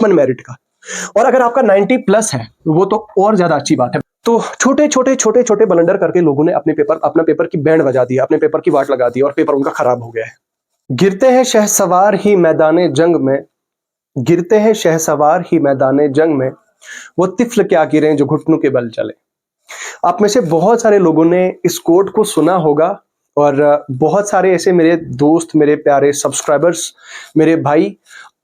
Open merit का। और अगर आपका 90 प्लस है वो तो और ज्यादा अच्छी बात है। तो छोटे छोटे ब्लंडर करके लोगों ने अपना पेपर की बैंड बजा दी, अपने पेपर की वाट लगा दी और पेपर उनका खराब हो गया है। गिरते हैं शहसवार ही मैदाने जंग में, गिरते हैं शहसवार ही मैदाने जंग में, वो तिफल क्या गिरे जो घुटनों के बल चले। आप में से बहुत सारे लोगों ने इस कोट को सुना होगा और बहुत सारे ऐसे मेरे दोस्त, मेरे प्यारे सब्सक्राइबर्स, मेरे भाई,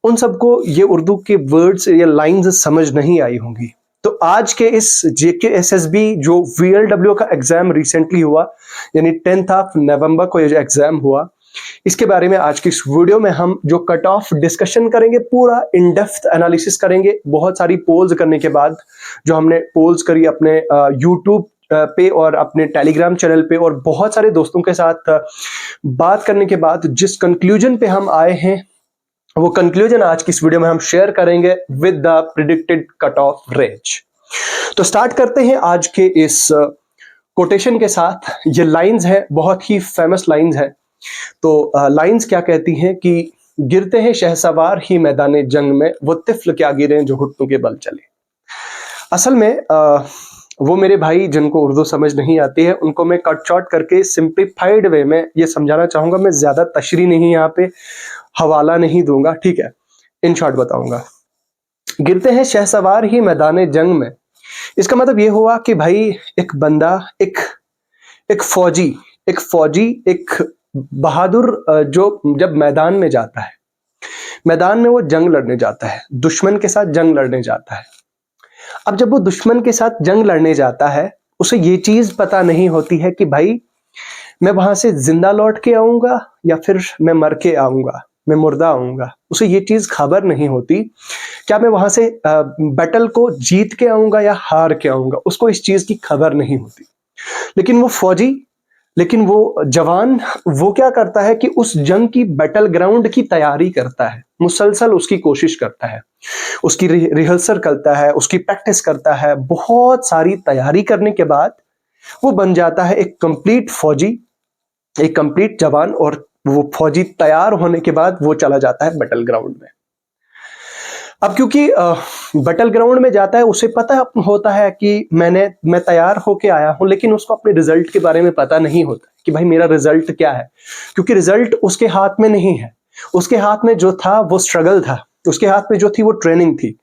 उन सबको ये उर्दू के वर्ड्स या लाइंस समझ नहीं आई होंगी। तो आज के इस JKSSB जो VLW का एग्जाम रिसेंटली हुआ, यानी 10 नवंबर को ये जो एग्जाम हुआ, इसके बारे में आज की इस वीडियो में हम जो कट ऑफ डिस्कशन करेंगे, पूरा इन डेप्थ एनालिसिस करेंगे। बहुत सारी पोल्स करने के बाद, जो हमने पोल्स करी अपने यूट्यूब पे और अपने टेलीग्राम चैनल पे और बहुत सारे दोस्तों के साथ बात करने के बाद जिस कंक्लूजन पे हम आए हैं, वो कंक्लूजन आज की इस वीडियो में हम शेयर करेंगे with the predicted cut off range. तो स्टार्ट करते हैं आज के इस कोटेशन के साथ। ये लाइंस है, बहुत ही फेमस लाइंस है। तो लाइंस क्या कहती हैं कि गिरते हैं शहसवार ही मैदाने जंग में, वो तिफल क्या गिरे जो घुटनों के बल चले। असल में वो मेरे भाई जिनको उर्दू समझ नहीं आती है, उनको मैं कट शॉर्ट करके सिंप्लीफाइड वे में ये समझाना चाहूंगा। मैं ज्यादा तशरी नहीं, यहाँ पे हवाला नहीं दूंगा, ठीक है, इन शॉर्ट बताऊंगा। गिरते हैं शहसवार ही मैदाने जंग में, इसका मतलब ये हुआ कि भाई एक बंदा, एक फौजी, एक बहादुर, जो जब मैदान में जाता है, मैदान में वो जंग लड़ने जाता है, दुश्मन के साथ जंग लड़ने जाता है। अब जब वो दुश्मन के साथ जंग लड़ने जाता है, उसे ये चीज पता नहीं होती है कि भाई मैं वहां से जिंदा लौट के आऊंगा या फिर मैं मर के आऊंगा, मैं मुर्दा आऊंगा। उसे ये चीज खबर नहीं होती, क्या मैं वहां से बैटल को जीत के आऊंगा या हार के आऊंगा, उसको इस चीज की खबर नहीं होती। लेकिन वो फौजी, लेकिन वो जवान, वो क्या करता है कि उस जंग की बैटल ग्राउंड की तैयारी करता है, मुसलसल उसकी कोशिश करता है, उसकी रिहर्सल करता है, उसकी प्रैक्टिस करता है। बहुत सारी तैयारी करने के बाद वो बन जाता है एक कंप्लीट फौजी, एक कंप्लीट जवान। और वो फौजी तैयार होने के बाद वो चला जाता है बैटल ग्राउंड में। अब क्योंकि बैटल ग्राउंड में जाता है, उसे पता होता है कि मैं तैयार होके आया हूं, लेकिन उसको अपने रिजल्ट के बारे में पता नहीं होता कि भाई मेरा रिजल्ट क्या है, क्योंकि रिजल्ट उसके हाथ में नहीं है। उसके हाथ में जो था वो स्ट्रगल था, उसके हाथ में जो थी वो ट्रेनिंग थी।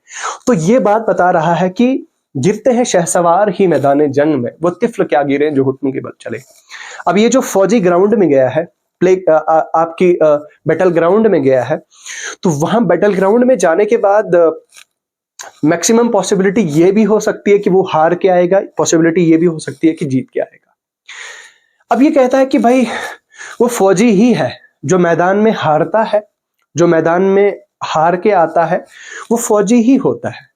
तो ये बात बता रहा है कि गिरते हैं शहसवार ही मैदाने जंग में, वो तिफल क्या गिरे जो घुटनों के बल चले। अब ये जो फौजी ग्राउंड में गया है, आपकी बैटल ग्राउंड में गया है, तो वहां बैटल ग्राउंड में जाने के बाद मैक्सिमम पॉसिबिलिटी ये भी हो सकती है कि वो हार के आएगा, पॉसिबिलिटी ये भी हो सकती है कि जीत के आएगा। अब ये कहता है कि भाई वो फौजी ही है जो मैदान में हारता है, जो मैदान में हार के आता है, वो फौजी ही होता है।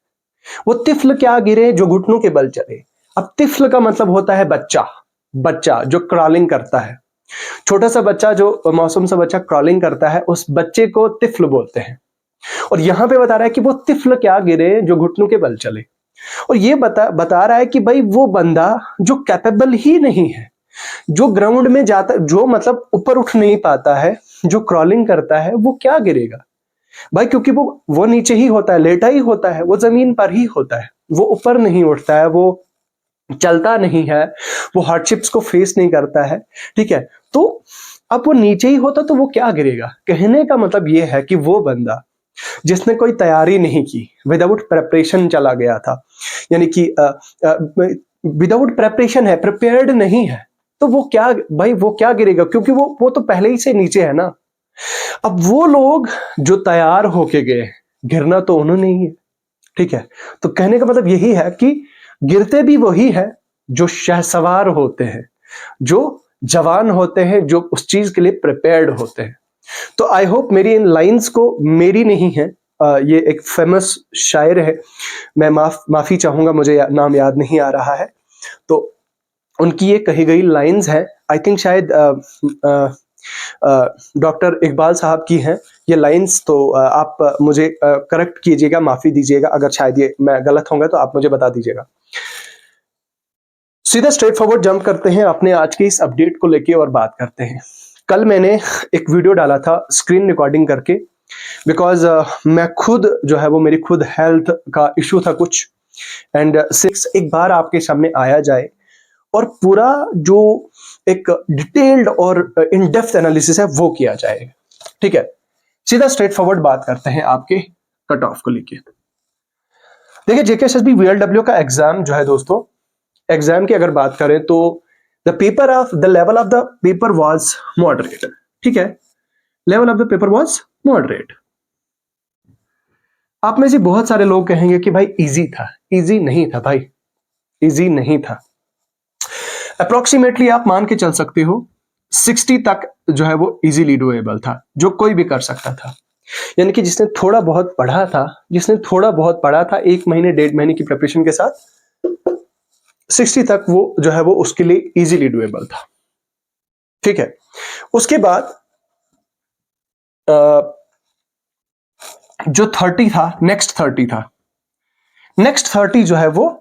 वो तिफल क्या गिरे जो घुटनों के बल चले। अब तिफल का मतलब होता है बच्चा, बच्चा जो क्रॉलिंग करता है, छोटा सा बच्चा, जो मासूम सा बच्चा क्रॉलिंग करता है, उस बच्चे को तिफल बोलते हैं। और यहां पे बता रहा है कि वो तिफल क्या गिरे जो घुटनों के बल चले। और ये बता रहा है कि भाई वो बंदा जो कैपेबल ही नहीं है, जो ग्राउंड में जाता, जो मतलब ऊपर उठ नहीं पाता है, जो क्रॉलिंग करता है, वो क्या गिरेगा भाई, क्योंकि वो नीचे ही होता है, लेटा ही होता है, वो जमीन पर ही होता है, वो ऊपर नहीं उठता है, वो चलता नहीं है, वो हार्डशिप्स को फेस नहीं करता है, ठीक है। तो अब वो नीचे ही होता तो वो क्या गिरेगा। कहने का मतलब ये है कि वो बंदा जिसने कोई तैयारी नहीं की, विदाउट प्रेपरेशन चला गया था, यानी कि विदाउट प्रेपरेशन है, प्रिपेयर्ड नहीं है, तो वो क्या भाई, वो क्या गिरेगा, क्योंकि वो तो पहले ही से नीचे है ना। अब वो लोग जो तैयार होके गए, गिरना तो उन्होंने ही है, ठीक है। तो कहने का मतलब यही है कि गिरते भी वही है जो शहसवार होते हैं, जो जवान होते हैं, जो उस चीज के लिए प्रिपेयर्ड होते हैं। तो आई होप मेरी इन लाइंस को, मेरी नहीं है, ये एक फेमस शायर है, मैं माफी चाहूंगा, मुझे नाम याद नहीं आ रहा है, तो उनकी ये कही गई लाइंस है। आई थिंक शायद डॉक्टर इकबाल साहब की हैं ये लाइंस। तो आप मुझे करेक्ट कीजिएगा, माफी दीजिएगा अगर शायद ये मैं गलत होऊंगा, तो आप मुझे बता दीजिएगा। सीधा स्ट्रेट फॉरवर्ड जंप करते हैं अपने आज के इस अपडेट को लेके और बात करते हैं। कल मैंने एक वीडियो डाला था स्क्रीन रिकॉर्डिंग करके, बिकॉज मैं खुद जो है वो मेरी खुद हेल्थ का इशू था कुछ, एंड सिक्स एक बार आपके सामने आया जाए और पूरा जो एक डिटेल्ड और इन डेप्थ एनालिसिस है वो किया जाए। ठीक है, सीधा स्ट्रेट फॉरवर्ड बात करते हैं आपके कट ऑफ को लेके। देखिए जेकेएसएसबी वीएलडब्ल्यू का एग्जाम जो है दोस्तों, एग्जाम की अगर बात करें तो the level of the paper was moderate. ठीक है, level of the paper was moderate. आप में से बहुत सारे लोग कहेंगे कि भाई इजी था। इजी नहीं था भाई, इजी नहीं था। अप्रोक्सीमेटली आप मान के चल सकते हो 60 तक जो है वो इजीली डुएबल था, जो कोई भी कर सकता था। यानी कि जिसने थोड़ा बहुत पढ़ा था, एक महीने 1.5 महीने की प्रिपरेशन के साथ 60 तक वो जो है वो उसके लिए इजीली डुएबल था। ठीक है, उसके बाद जो 30 था, नेक्स्ट 30 जो है वो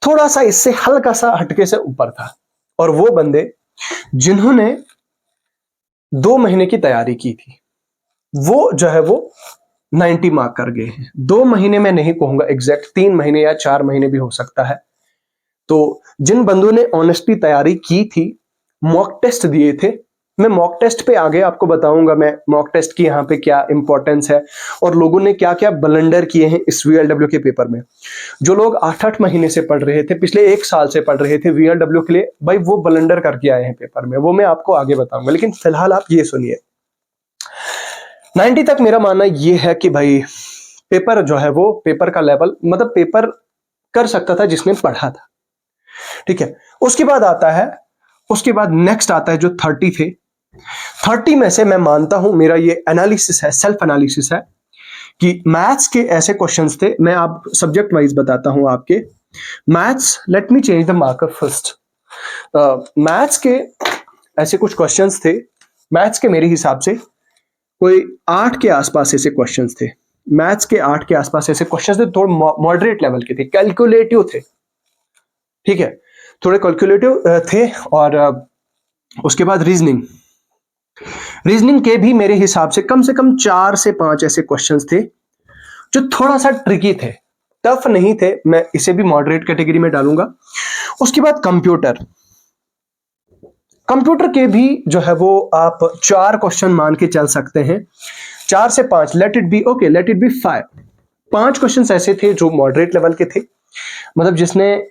थोड़ा सा इससे हल्का सा हटके से ऊपर था, और वो बंदे जिन्होंने 2 महीने की तैयारी की थी वो जो है वो 90 मार्क कर गए हैं। 2 महीने में नहीं कहूंगा एग्जैक्ट, 3 महीने या 4 महीने भी हो सकता है। तो जिन बंदों ने ऑनेस्टली तैयारी की थी, मॉक टेस्ट दिए थे, मैं मॉक टेस्ट पे आगे आपको बताऊंगा मैं मॉक टेस्ट की यहाँ पे क्या इंपॉर्टेंस है और लोगों ने क्या क्या ब्लंडर किए हैं इस वीएलडब्ल्यू के पेपर में। जो लोग 8-8 महीने से पढ़ रहे थे, पिछले 1 साल से पढ़ रहे थे वीएलडब्ल्यू के लिए, भाई वो ब्लंडर करके आए हैं पेपर में, वो मैं आपको आगे बताऊंगा। लेकिन फिलहाल आप ये सुनिए, 90 तक मेरा मानना ये है कि भाई पेपर जो है वो पेपर का लेवल, मतलब पेपर कर सकता था जिसने पढ़ा था। ठीक है, उसके बाद नेक्स्ट आता है जो 30 थे। 30 में से मैं मानता हूं, मेरा ये एनालिसिस है, सेल्फ एनालिसिस है, कि मैथ्स के ऐसे क्वेश्चंस थे, मैं आप सब्जेक्ट वाइज बताता हूं आपके। Maths, let me change the marker first. Maths के ऐसे कुछ क्वेश्चंस थे, मैथ्स के मेरे हिसाब से कोई 8 के आसपास ऐसे क्वेश्चंस थे। मैथ्स के 8 के आसपास ऐसे क्वेश्चंस थे, थोड़े मॉडरेट लेवल के थे, कैलकुलेटिव थे। ठीक है, थोड़े कैलकुलेटिव थे। और उसके बाद रीजनिंग के भी मेरे हिसाब से कम 4 से 5 ऐसे क्वेश्चंस थे जो थोड़ा सा ट्रिकी थे, टफ नहीं थे, मैं इसे भी मॉडरेट कैटेगरी में डालूंगा। उसके बाद कंप्यूटर के भी जो है वो आप 4 क्वेश्चन मान के चल सकते हैं, 4 से 5, लेट इट बी 5। 5 क्वेश्चंस ऐसे थे जो मॉडरेट लेवल के थे, मतलब जिसने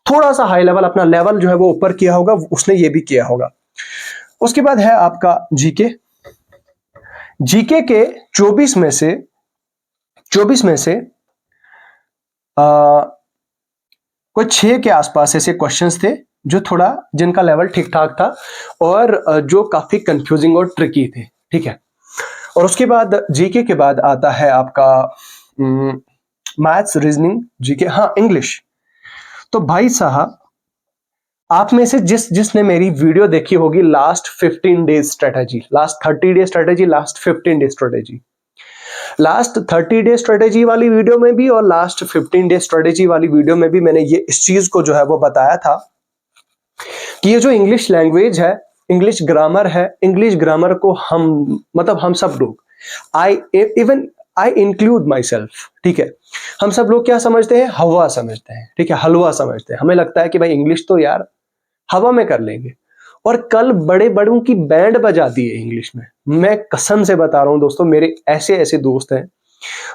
थोड़ा सा हाई लेवल, अपना लेवल जो है वो ऊपर किया होगा, उसने ये भी किया होगा। उसके बाद है आपका जीके के 24 में से कोई 6 के आसपास ऐसे क्वेश्चंस थे जो थोड़ा, जिनका लेवल ठीक ठाक था और जो काफी कंफ्यूजिंग और ट्रिकी थे। ठीक है, और उसके बाद जीके के बाद आता है आपका मैथ्स, रीजनिंग, जीके, हाँ इंग्लिश। तो भाई साहब, आप में से जिसने मेरी वीडियो देखी होगी last 15 days strategy, last 30 day strategy, last 15 day strategy, last 30 day strategy वाली वीडियो में भी और लास्ट 15 डे स्ट्रेटेजी वाली वीडियो में भी मैंने ये इस चीज को जो है वो बताया था कि ये जो इंग्लिश लैंग्वेज है, इंग्लिश ग्रामर है, इंग्लिश ग्रामर को हम सब लोग, आई इंक्लूड माई सेल्फ, ठीक है, हम सब लोग क्या समझते हैं, हवा समझते हैं। ठीक है, हलवा समझते हैं। हमें लगता है कि भाई इंग्लिश तो यार हवा में कर लेंगे, और कल बड़े बड़ों की बैंड बजा दी है इंग्लिश में। मैं कसम से बता रहा हूं दोस्तों, मेरे ऐसे दोस्त हैं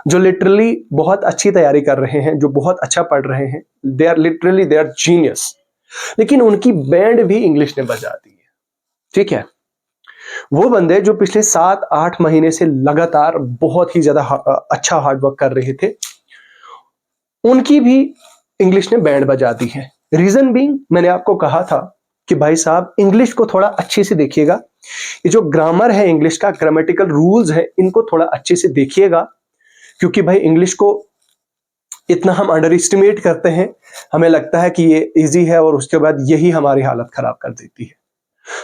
जो लिटरली बहुत अच्छी तैयारी कर रहे हैं, जो बहुत अच्छा पढ़ रहे हैं, दे आर जीनियस, लेकिन उनकी बैंड भी इंग्लिश ने बजा दी है। ठीक है, वो बंदे जो पिछले 7-8 महीने से लगातार बहुत ही ज्यादा अच्छा हार्डवर्क कर रहे थे, उनकी भी इंग्लिश ने बैंड बजा दी है। रीजन बीइंग, मैंने आपको कहा था कि भाई साहब इंग्लिश को थोड़ा अच्छे से देखिएगा, ये जो ग्रामर है इंग्लिश का, ग्रामेटिकल रूल्स है, इनको थोड़ा अच्छे से देखिएगा, क्योंकि भाई इंग्लिश को इतना हम अंडर एस्टिमेट करते हैं, हमें लगता है कि ये इजी है और उसके बाद यही हमारी हालत खराब कर देती है।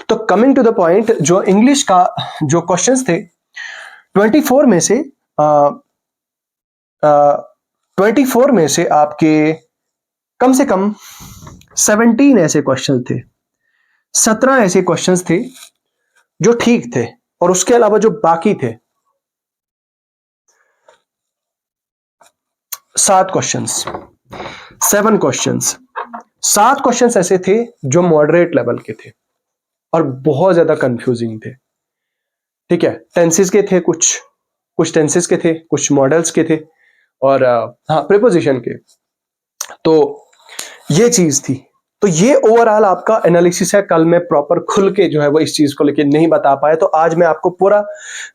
तो कमिंग टू द पॉइंट, जो इंग्लिश का जो क्वेश्चंस थे 24 में से आपके कम से कम 17 ऐसे क्वेश्चन थे, 17 ऐसे क्वेश्चंस थे जो ठीक थे, और उसके अलावा जो बाकी थे 7 क्वेश्चंस, 7 क्वेश्चंस, 7 क्वेश्चंस ऐसे थे जो मॉडरेट लेवल के थे और बहुत ज्यादा कंफ्यूजिंग थे। ठीक है, टेंसेस के थे, कुछ टेंसेस के थे, कुछ मॉडल्स के थे और हाँ प्रीपोजिशन के। तो ये चीज थी। तो ये ओवरऑल आपका एनालिसिस है। कल मैं प्रॉपर खुल के जो है वो इस चीज को लेके नहीं बता पाया, तो आज मैं आपको पूरा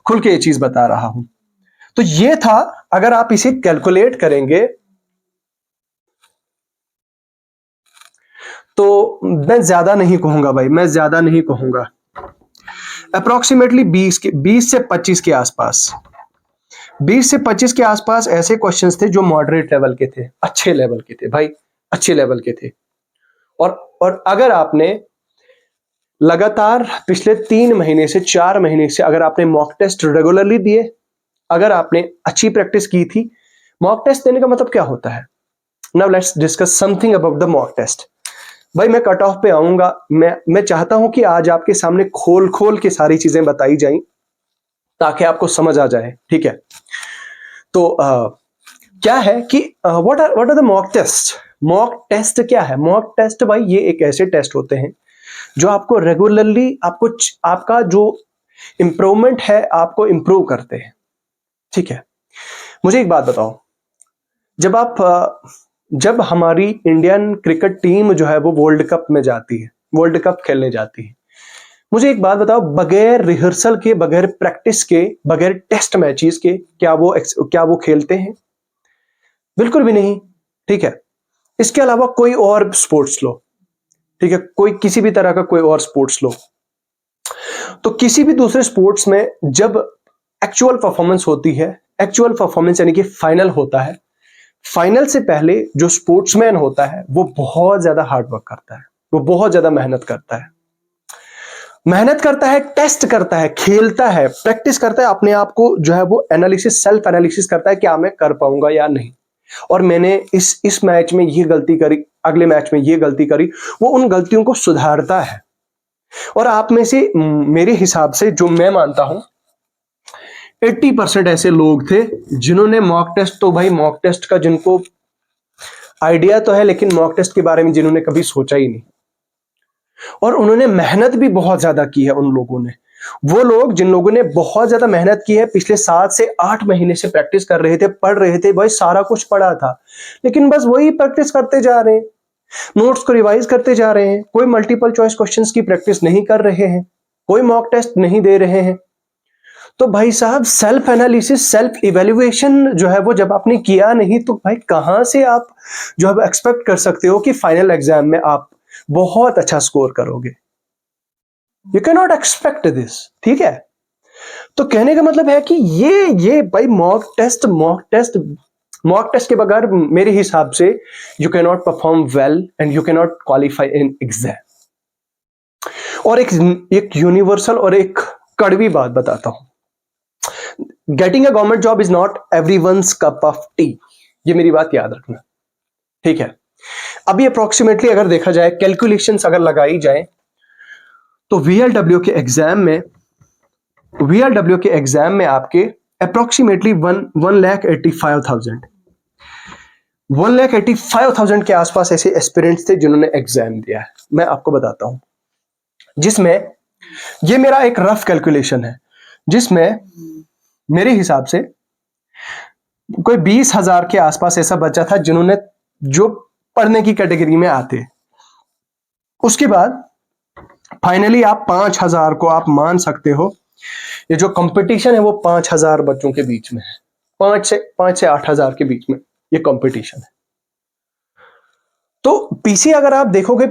खुल के ये चीज बता रहा हूं। तो ये था, अगर आप इसे कैलकुलेट करेंगे तो मैं ज्यादा नहीं कहूंगा भाई, मैं ज्यादा नहीं कहूंगा, अप्रोक्सीमेटली 20 से 25 के आसपास, 20 से 25 के आसपास ऐसे क्वेश्चंस थे जो मॉडरेट लेवल के थे, अच्छे लेवल के थे भाई, अच्छे लेवल के थे। और अगर आपने लगातार पिछले 3 महीने से 4 महीने से अगर आपने मॉक टेस्ट रेगुलरली दिए, अगर आपने अच्छी प्रैक्टिस की थी, मॉक टेस्ट देने का मतलब क्या होता है? Now let's discuss something about the mock test. भाई मैं कट ऑफ पे आऊंगा, मैं चाहता हूं कि आज आपके सामने खोल खोल के सारी चीजें बताई जाएं ताकि आपको समझ आ जाए। ठीक है, तो क्या है कि what are the mock test? Mock test क्या है? मॉक टेस्ट भाई ये एक ऐसे टेस्ट होते हैं जो आपको रेगुलरली आपका जो इंप्रूवमेंट है आपको इंप्रूव करते हैं। ठीक है, मुझे एक बात बताओ, जब हमारी इंडियन क्रिकेट टीम जो है वो वर्ल्ड कप में जाती है, वर्ल्ड कप खेलने जाती है, मुझे एक बात बताओ, बगैर रिहर्सल के, बगैर प्रैक्टिस के, बगैर टेस्ट मैचेस के क्या वो खेलते हैं? बिल्कुल भी नहीं। ठीक है, इसके अलावा कोई और स्पोर्ट्स लो, ठीक है, कोई किसी भी तरह का कोई और स्पोर्ट्स लो, तो किसी भी दूसरे स्पोर्ट्स में जब एक्चुअल परफॉर्मेंस होती है, एक्चुअल परफॉर्मेंस यानी कि फाइनल होता है, फाइनल से पहले जो स्पोर्ट्समैन होता है वो बहुत ज्यादा हार्ड वर्क करता है, वो बहुत ज्यादा मेहनत करता है, टेस्ट करता है, खेलता है, प्रैक्टिस करता है, अपने आप को जो है वो एनालिसिस, सेल्फ एनालिसिस करता है, क्या मैं कर पाऊंगा या नहीं, और मैंने इस मैच में ये गलती करी, अगले मैच में ये गलती करी, वो उन गलतियों को सुधारता है। और आप में से मेरे हिसाब से जो मैं मानता हूं 80% ऐसे लोग थे जिन्होंने मॉक टेस्ट, तो भाई मॉक टेस्ट का जिनको आइडिया तो है लेकिन मॉक टेस्ट के बारे में जिन्होंने कभी सोचा ही नहीं, और उन्होंने मेहनत भी बहुत ज्यादा की है। उन लोगों ने, वो लोग जिन लोगों ने बहुत ज्यादा मेहनत की है, पिछले 7 से 8 महीने से प्रैक्टिस कर रहे थे, पढ़ रहे थे भाई, सारा कुछ पढ़ा था, लेकिन बस वही प्रैक्टिस करते जा रहे हैं, नोट्स को रिवाइज करते जा रहे हैं, कोई मल्टीपल चॉइस क्वेश्चंस की प्रैक्टिस नहीं कर रहे हैं, कोई मॉक टेस्ट नहीं दे रहे हैं। तो भाई साहब सेल्फ एनालिसिस, सेल्फ इवेल्युएशन जो है वो जब आपने किया नहीं, तो भाई कहां से आप जो है एक्सपेक्ट कर सकते हो कि फाइनल एग्जाम में आप बहुत अच्छा स्कोर करोगे? You can not expect this. ठीक है, तो कहने का मतलब है कि ये भाई मॉक टेस्ट के बगैर मेरे हिसाब से you can not perform well and you can not qualify in exam. और एक यूनिवर्सल और एक कड़वी बात बताता हूं, getting a government job is not everyone's cup of T, ये मेरी बात याद रखना। ठीक है, अभी अप्रोक्सीमेटली अगर देखा जाए, कैलकुलेशंस अगर लगाई जाए, तो वीएलडब्ल्यू के एग्जाम में आपके अप्रोक्सीमेटली 1,85,000 के आसपास ऐसे एस्पिरेंट्स थे जिन्होंने एग्जाम दिया है। मैं आपको बताता हूं, जिसमें ये मेरा एक रफ कैलकुलेशन है, जिसमें मेरे हिसाब से कोई 20,000 के आसपास ऐसा बच्चा था जिन्होंने, जो पढ़ने की कैटेगरी में आते। उसके बाद फाइनली आप 5,000 को आप मान सकते हो, ये जो कंपटीशन है वो 5,000 बच्चों के बीच में है, 5 से 8,000 के बीच में ये कंपटीशन है। तो पीछे अगर आप देखोगे,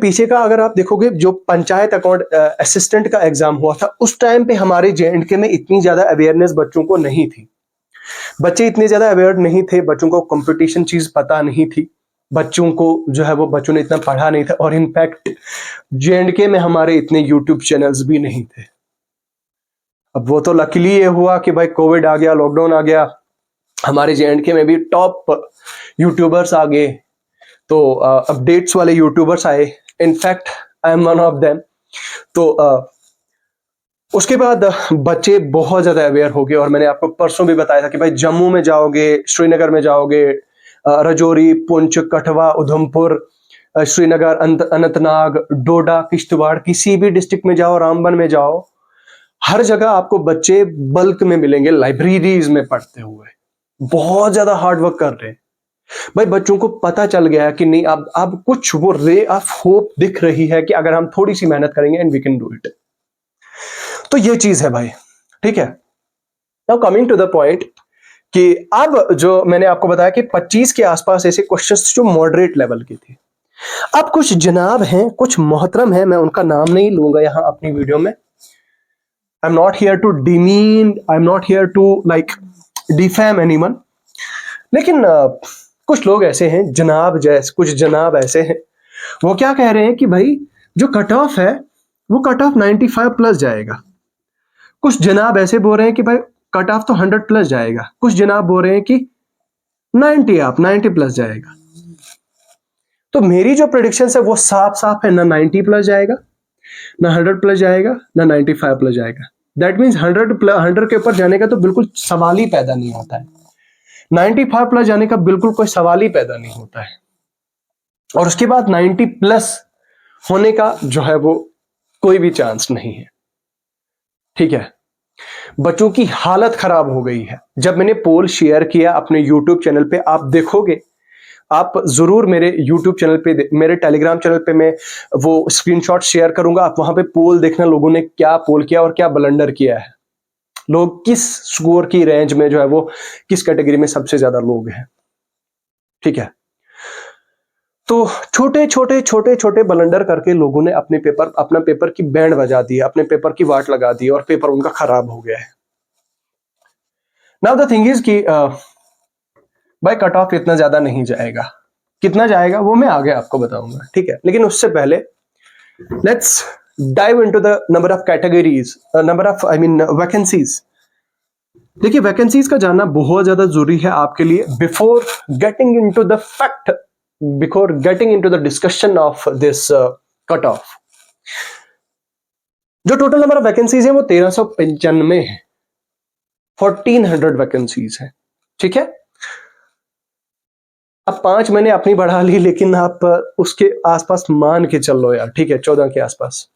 जो पंचायत अकाउंट असिस्टेंट का एग्जाम हुआ था, उस टाइम पे हमारे जेएंडके में इतनी ज्यादा अवेयरनेस बच्चों को नहीं थी, बच्चे इतने ज्यादा अवेयर नहीं थे, बच्चों को कंपटीशन चीज पता नहीं थी, बच्चों को जो है वो बच्चों ने इतना पढ़ा नहीं था, और इनफैक्ट जेएंडके में हमारे इतने यूट्यूब चैनल्स भी नहीं थे। अब वो तो लकीली ये हुआ कि भाई कोविड आ गया, लॉकडाउन आ गया, हमारे जेएंडके में भी टॉप यूट्यूबर्स आ गए, तो अपडेट्स वाले यूट्यूबर्स आए, in fact I am one of them. तो उसके बाद बच्चे बहुत ज्यादा अवेयर हो गए, और मैंने आपको परसों भी बताया था कि भाई जम्मू में जाओगे, श्रीनगर में जाओगे, राजौरी, पुंछ, कठवा, उधमपुर, श्रीनगर, अनंतनाग, डोडा, किश्तवाड़, किसी भी डिस्ट्रिक्ट में जाओ, रामबन में जाओ, हर जगह आपको बच्चे बल्क में मिलेंगे लाइब्रेरीज में पढ़ते हुए, बहुत ज्यादा हार्ड वर्क कर रहे हैं भाई। बच्चों को पता चल गया कि नहीं, अब कुछ वो रे ऑफ होप दिख रही है कि अगर हम थोड़ी सी मेहनत करेंगे and we can do it. तो ये चीज है भाई, ठीक है। Now coming to the point कि अब जो मैंने आपको बताया कि 25 के आसपास ऐसे क्वेश्चंस जो मॉडरेट लेवल के थे। अब कुछ जनाब हैं, कुछ मोहतरम हैं, मैं उनका नाम नहीं लूंगा यहां अपनी वीडियो में। I am not here to demean, I am not here to like defame anyone, लेकिन कुछ लोग ऐसे हैं, जनाब जैसे कुछ जनाब ऐसे हैं, वो क्या कह रहे हैं कि भाई जो कट ऑफ है वो कट ऑफ 95 प्लस जाएगा। कुछ जनाब ऐसे बोल रहे हैं कि भाई कट ऑफ तो 100 प्लस जाएगा। कुछ जनाब बोल रहे हैं कि 90 प्लस जाएगा। तो मेरी जो प्रेडिक्शन है वो साफ साफ है, ना 90 प्लस जाएगा, ना 100 प्लस जाएगा, ना 95 प्लस जाएगा। दैट मीन्स 100 के ऊपर जाने का तो बिल्कुल सवाल ही पैदा नहीं होता है। 95 प्लस जाने का बिल्कुल कोई सवाल ही पैदा नहीं होता है। और उसके बाद 90 प्लस होने का जो है वो कोई भी चांस नहीं है, ठीक है। बच्चों की हालत खराब हो गई है। जब मैंने पोल शेयर किया अपने YouTube चैनल पे, आप देखोगे, आप जरूर मेरे YouTube चैनल पे, मेरे टेलीग्राम चैनल पे मैं वो स्क्रीनशॉट शेयर करूंगा। आप वहां पे पोल देखना, लोगों ने क्या पोल किया और क्या ब्लंडर किया है, लोग किस स्कोर की रेंज में जो है वो किस कैटेगरी में सबसे ज्यादा लोग हैं, ठीक है। तो छोटे छोटे छोटे छोटे ब्लंडर करके लोगों ने अपना पेपर की बैंड बजा दी, अपने पेपर की वाट लगा दी और पेपर उनका खराब हो गया है। नाउ द थिंग इज कि भाई कट ऑफ इतना ज्यादा नहीं जाएगा, कितना जाएगा वो मैं आगे आपको बताऊंगा, ठीक है। लेकिन उससे पहले let's dive into the number of categories, number of vacancies. देखिए, वैकेंसीज का जानना बहुत ज्यादा जरूरी है आपके लिए before getting into the fact, before getting into the discussion of this cut off. जो टोटल नंबर ऑफ वैकेंसीज है वो 1395 है, 1400 वैकेंसीज है, ठीक है। अब 5 मैंने अपनी बढ़ा ली, लेकिन आप उसके आसपास मान के चल लो यार, ठीक है, 14 के आसपास,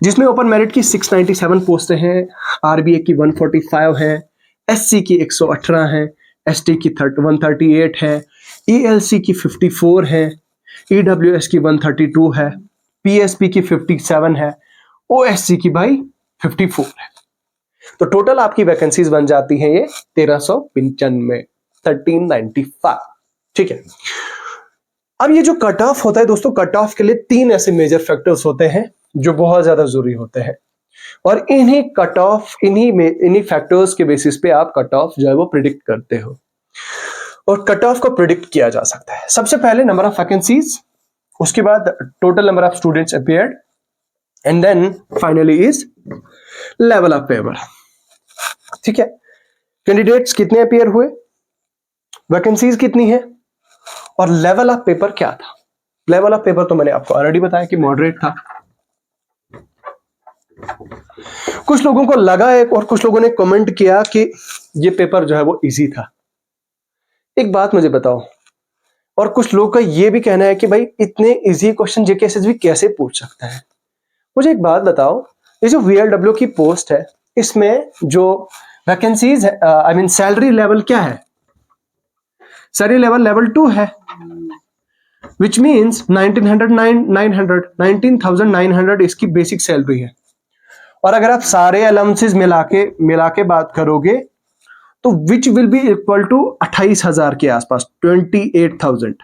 जिसमें ओपन मेरिट की 697 पोस्टें हैं, आरबीए की 145 है, एससी की 118 है, एसटी की 138 है, ईएलसी की 54 है, ईडब्ल्यूएस की 132 है, पीएसपी की 57 है, ओएससी की भाई 54 है। तो टोटल आपकी वैकेंसीज बन जाती हैं ये 1395, 1395, ठीक है। अब ये जो कट ऑफ होता है दोस्तों, कट ऑफ के लिए 3 ऐसे मेजर फैक्टर्स होते हैं जो बहुत ज्यादा जरूरी होते हैं, और इन्हीं कट ऑफ, इन्हीं फैक्टर्स के बेसिस पे आप कट ऑफ जो है वो प्रिडिक्ट करते हो, और कट ऑफ को प्रिडिक्ट किया जा सकता है। सबसे पहले नंबर ऑफ वैकेंसीज, उसके बाद total number of students appeared, and then finally is level of paper, ठीक है। कैंडिडेट्स कितने अपीयर हुए, वैकेंसीज कितनी है, और लेवल ऑफ पेपर क्या था। लेवल ऑफ पेपर तो मैंने आपको ऑलरेडी बताया कि मॉडरेट था। कुछ लोगों को लगा है और कुछ लोगों ने कमेंट किया कि ये पेपर जो है वो इजी था। एक बात मुझे बताओ, और कुछ लोगों का ये भी कहना है कि भाई इतने इजी क्वेश्चन जेके एसएसबी कैसे पूछ सकता है। मुझे एक बात बताओ, ये जो वीएलडब्ल्यू की पोस्ट है, इसमें जो वैकेंसीज है, आई मीन सैलरी लेवल क्या है, सैलरी लेवल लेवल 2 है, विच मीन्स 19,900 इसकी बेसिक सैलरी है। और अगर आप सारे अलाउंसेस मिला के बात करोगे तो which will be equal to 28,000 के आसपास, 28,000।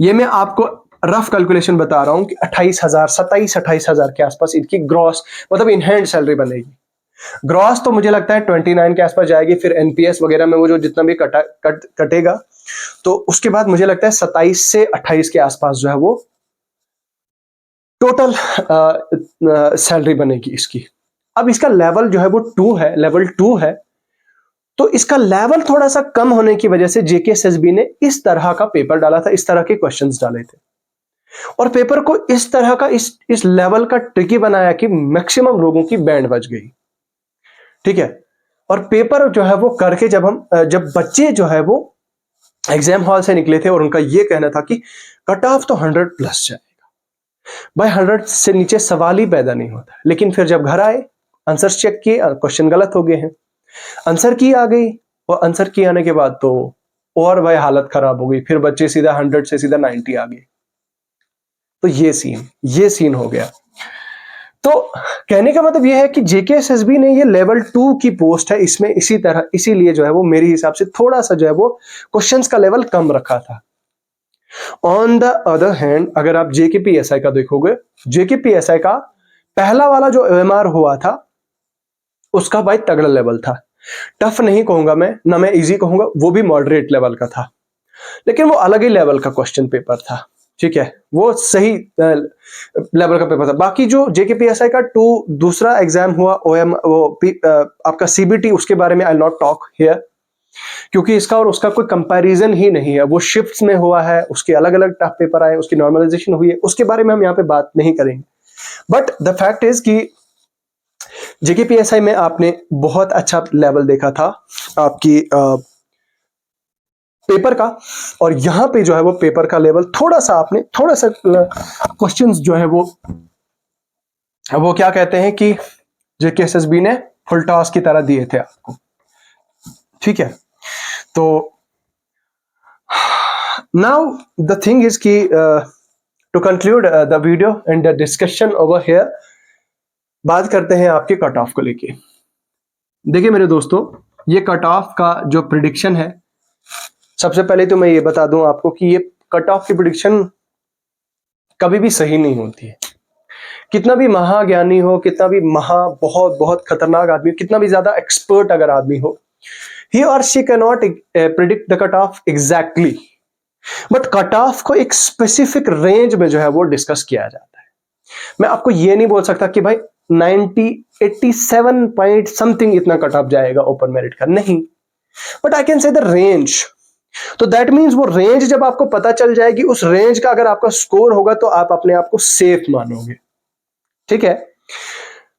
ये मैं आपको रफ कैलकुलेशन बता रहा हूं कि 28,000, 27-28,000 के आसपास इनकी ग्रॉस मतलब इन हैंड सैलरी बनेगी। ग्रॉस तो मुझे लगता है 29 के आसपास जाएगी, फिर एनपीएस वगैरह में वो जो जितना भी कटेगा, तो उसके बाद मुझे लगता है 27 से 28 के आसपास जो है वो टोटल सैलरी बनेगी इसकी। अब इसका लेवल जो है वो 2 है, लेवल 2 है, तो इसका लेवल थोड़ा सा कम होने की वजह से जेकेएसएसबी ने इस तरह का पेपर डाला था, इस तरह के क्वेश्चंस डाले थे, और पेपर को इस तरह का इस लेवल का ट्रिकी बनाया कि मैक्सिमम लोगों की बैंड बज गई, ठीक है। और पेपर जो है वो करके जब बच्चे जो है वो एग्जाम हॉल से निकले थे और उनका ये कहना था कि कट ऑफ तो 100 प्लस जाएगा भाई, 100 से नीचे सवाल ही पैदा नहीं होता। लेकिन फिर जब घर आए, आंसर चेक किए, क्वेश्चन गलत हो गए हैं, आंसर की आ गई, और आंसर की आने के बाद तो और भाई हालत खराब हो गई, फिर बच्चे सीधा 100 से सीधा 90 आ गए। तो ये सीन हो गया। तो कहने का मतलब यह है कि जेकेएसएसबी ने ये लेवल 2 की पोस्ट है, इसमें इसी तरह, इसीलिए जो है वो मेरे हिसाब से थोड़ा सा जो है वो क्वेश्चंस का लेवल कम रखा था। ऑन द अदर हैंड अगर आप जेकेपीएसआई का देखोगे, जेकेपीएसआई का पहला वाला जो ओएमआर हुआ था उसका भाई तगड़ा लेवल था। टफ नहीं कहूंगा मैं, ना मैं इजी कहूंगा, वो भी मॉडरेट लेवल का था, लेकिन वो अलग ही लेवल का क्वेश्चन पेपर था। ठीक है, वो सही लेवल का पेपर था। बाकी जो जेकेपीएसआई का दूसरा एग्जाम हुआ आपका सीबीटी, उसके बारे में आई नॉट टॉक हियर, क्योंकि इसका और उसका कोई कंपैरिजन ही नहीं है। वो शिफ्ट्स में हुआ है, उसके अलग अलग टफ पेपर आए, उसकी नॉर्मलाइजेशन हुई है, उसके बारे में हम यहाँ पे बात नहीं करेंगे। बट द फैक्ट इज कि जेकेपीएसआई में आपने बहुत अच्छा लेवल देखा था आपकी पेपर का, और यहां पे जो है वो पेपर का लेवल थोड़ा सा क्वेश्चंस जो है वो क्या कहते हैं कि जेकेएसएसबी ने फुल टॉस की तरह दिए थे आपको। ठीक है, तो नाउ द थिंग इज कि to conclude the video and the discussion over here, बात करते हैं आपके कट ऑफ को लेके। देखिए मेरे दोस्तों, ये कट ऑफ का जो प्रिडिक्शन है, सबसे पहले तो मैं ये बता दूं आपको कि ये कट ऑफ की प्रिडिक्शन कभी भी सही नहीं होती है। कितना भी महाज्ञानी हो, कितना भी बहुत बहुत खतरनाक आदमी, कितना भी ज्यादा एक्सपर्ट अगर आदमी हो, ही और she can not predict the cut off exactly, but cut off को एक स्पेसिफिक रेंज में जो है वो डिस्कस किया जाता है। मैं आपको ये नहीं बोल सकता कि भाई 90 87 पॉइंट समथिंग इतना कट ऑफ जाएगा ओपन मेरिट का, नहीं, but I can say the range. तो दैट मीन्स वो रेंज जब आपको पता चल जाएगी, उस रेंज का अगर आपका स्कोर होगा तो आप अपने आप को सेफ मानोगे। ठीक है,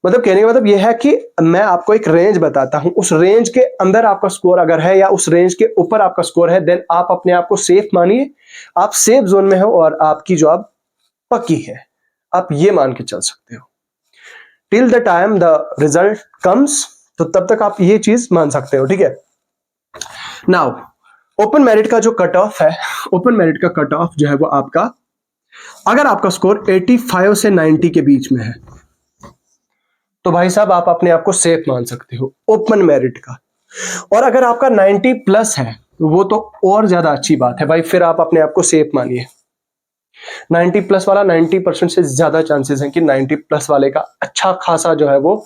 मतलब कहने का मतलब यह है कि मैं आपको एक रेंज बताता हूं, उस रेंज के अंदर आपका स्कोर अगर है या उस रेंज के ऊपर आपका स्कोर है, देन आप अपने आप को सेफ मानिए, आप सेफ जोन में हो और आपकी जॉब पक्की है, आप ये मान के चल सकते हो। Till the time the result comes, तो तब तक आप ये चीज मान सकते हो। ठीक है, नाउ ओपन मेरिट का जो कट ऑफ है, ओपन मेरिट का कट ऑफ जो है वो आपका, अगर आपका स्कोर 85 से 90 के बीच में है तो भाई साहब आप अपने आप को सेफ मान सकते हो ओपन मेरिट का। और अगर आपका 90 प्लस है वो तो और ज्यादा अच्छी बात है भाई, फिर आप अपने आप को सेफ मानिए। 90 प्लस वाला 90% से ज्यादा चांसेस हैं कि 90 प्लस वाले का अच्छा खासा जो है वो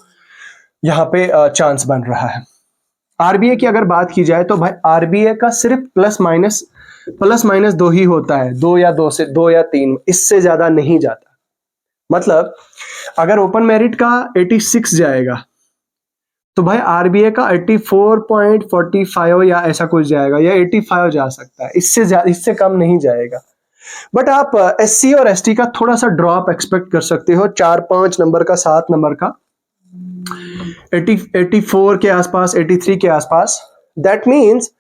यहां पे चांस बन रहा है। आरबीए की अगर बात की जाए तो भाई आरबीए का सिर्फ प्लस माइनस 2 ही होता है, 2 या 3, इससे ज्यादा नहीं जाता। मतलब अगर ओपन मेरिट का 86 जाएगा तो भाई आरबीए का 84.45 या ऐसा कुछ जाएगा, या 85 जा सकता है, इससे कम नहीं जाएगा। बट आप एससी और एसटी का थोड़ा सा ड्रॉप एक्सपेक्ट कर सकते हो, 4-5 नंबर का, 7 नंबर का, 84 के आसपास, 83 के आसपास। दैट मीन्स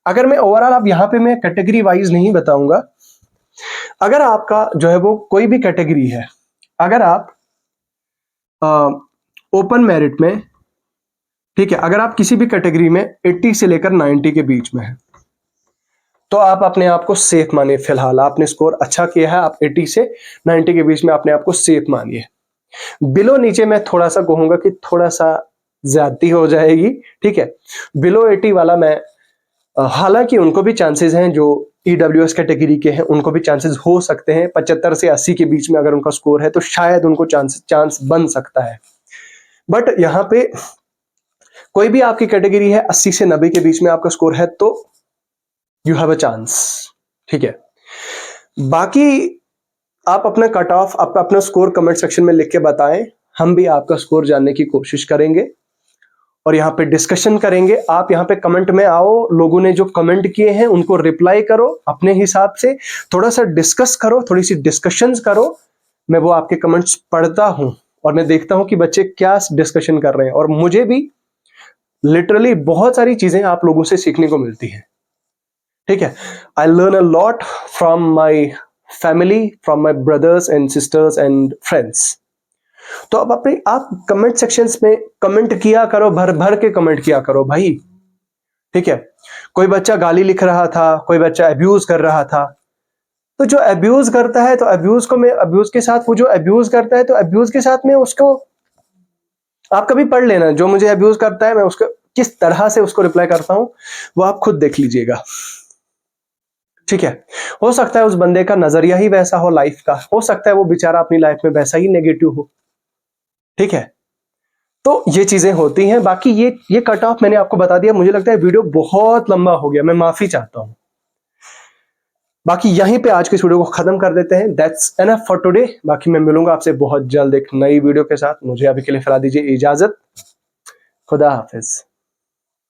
अगर मैं ओवरऑल, अब यहां पे मैं कैटेगरी वाइज नहीं बताऊंगा, अगर आपका जो है वो कोई भी कैटेगरी है, अगर आप ओपन मेरिट में, ठीक है, अगर आप किसी भी कैटेगरी में 80 से लेकर 90 के बीच में है तो आप अपने आप को सेफ मानिए। फिलहाल आपने स्कोर अच्छा किया है, आप 80 से 90 के बीच में अपने आप को सेफ मानिए। बिलो नीचे मैं थोड़ा सा कहूंगा कि थोड़ा सा ज्यादती हो जाएगी। ठीक है, बिलो 80 वाला मैं, हालांकि उनको भी चांसेस हैं, जो ईडब्ल्यूएस कैटेगरी के हैं उनको भी चांसेस हो सकते हैं, 75 से 80 के बीच में अगर उनका स्कोर है तो शायद उनको चांस बन सकता है। बट यहां पे कोई भी आपकी कैटेगरी है 80 से 90 के बीच में आपका स्कोर है तो यू हैव अ चांस। ठीक है, बाकी आप अपना कट ऑफ, आप अपना स्कोर कमेंट सेक्शन में लिख के बताएं, हम भी आपका स्कोर जानने की कोशिश करेंगे और यहाँ पे डिस्कशन करेंगे। आप यहाँ पे कमेंट में आओ, लोगों ने जो कमेंट किए हैं उनको रिप्लाई करो, अपने हिसाब से थोड़ा सा डिस्कस करो, थोड़ी सी डिस्कशंस करो। मैं वो आपके कमेंट्स पढ़ता हूं और मैं देखता हूं कि बच्चे क्या डिस्कशन कर रहे हैं, और मुझे भी लिटरली बहुत सारी चीजें आप लोगों से सीखने को मिलती हैं। ठीक ठीक है, I learn a lot from my family, from my brothers and sisters and friends. तो अब अपने आप कमेंट सेक्शंस में कमेंट किया करो, भर भर के कमेंट किया करो भाई। ठीक है, कोई बच्चा गाली लिख रहा था, कोई बच्चा अब्यूज कर रहा था, तो जो अब्यूज करता है तो अब्यूज को मैं अब्यूज के साथ, वो जो अब्यूज करता है तो अब्यूज के साथ में उसको आप कभी पढ़ लेना, जो मुझे अब्यूज करता है मैं उसको किस तरह से उसको रिप्लाई करता हूं वो आप खुद देख लीजिएगा। ठीक है, हो सकता है उस बंदे का नजरिया ही वैसा हो लाइफ का, हो सकता है वो बेचारा अपनी लाइफ में वैसा ही नेगेटिव हो। ठीक है, तो ये चीजें होती हैं। बाकी ये कट ऑफ मैंने आपको बता दिया। मुझे लगता है वीडियो बहुत लंबा हो गया, मैं माफी चाहता हूं। बाकी यहीं पे आज के इस वीडियो को खत्म कर देते हैं। That's enough for today. बाकी मैं मिलूंगा आपसे बहुत जल्द एक नई वीडियो के साथ। मुझे अभी के लिए फिलहाल दीजिए इजाजत। खुदा हाफिज।